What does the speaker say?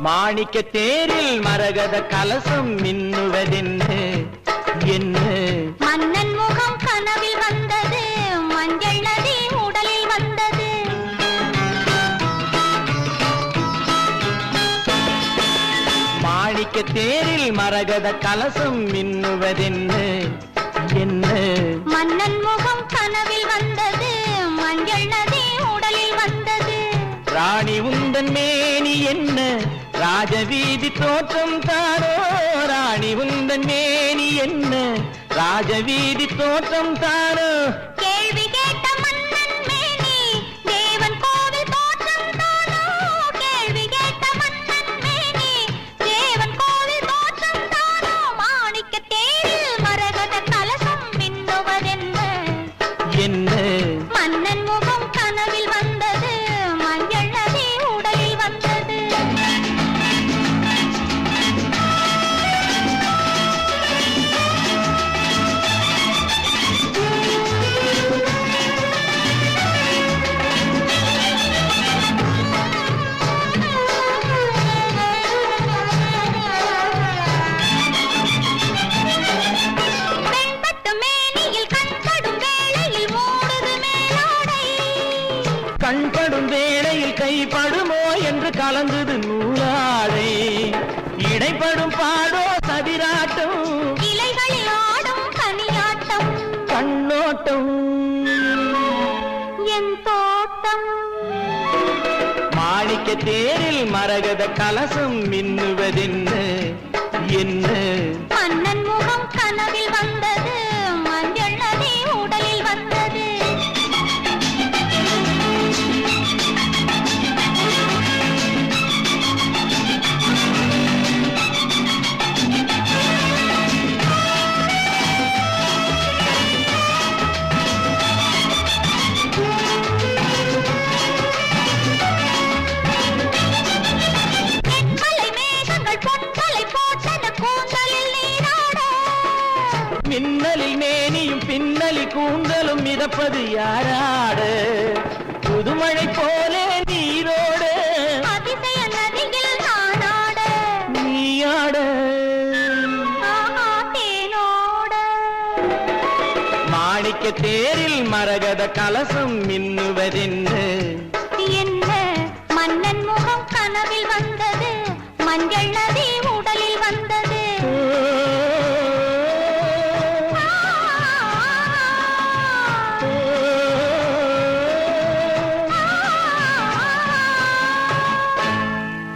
மாணிக்க தேரில் மரகத கலசம் மின்னுவதென்ன என்ன? மன்னன் முகம் கனவில் வந்தது, மஞ்சள் நதி உடலில் வந்தது. மாணிக்க தேரில் மரகத கலசம் மின்னுவதென்ன என்ன? மன்னன் முகம் கனவில் வந்தது, மஞ்சள் நதி உடலில் வந்தது. ராணி உந்தன் மேனி என்ன? ராஜவீதி தோற்றம் தானோ? ராணி உந்தன் மேனி என்ன? ராஜவீதி தோற்றம் தானோ? கேள்வி கேட்ட மன்னன் மேனி தேவன் கோவில் தோற்றம் தானோ? கேள்வி கேட்ட மன்னன் மேனி தேவன் கோவில் தோற்றம் தானோ? மாணிக்க தேரில் மரகத கலசம் மின்னுவதென்ன என்ன? மன்னன் முகம் கனவில் வந்தது, மஞ்சள் நதி உடலில் வந்தது. கண்படும் வேளையில் கைப்படுமோ என்று கலந்தது நூலாடை. இடைப்படும் பாடோ சதிராட்டம், இலைகளில் ஆடும் கனியாட்டம். கண்ணோட்டம் என் தோட்டம். மாணிக்க தேரில் மரகத கலசம் மின்னுவதென்ன என்ன? மன்னன் முகம் கனவில் வந்தது, மஞ்சள் நதி உடலில் வந்தது. மின்னலில் மேனியும் பின்னலில் கூந்தலும் மிதப்பது யாராட? புதுமழை போலே நீரோடு அதிசய நதியில் நானாட, நீயாட தேனோட. மாணிக்க தேரில் மரகத கலசம் மின்னுவதென்ன என்ன? மன்னன் முகம் கனவில் வந்தது, மஞ்சள்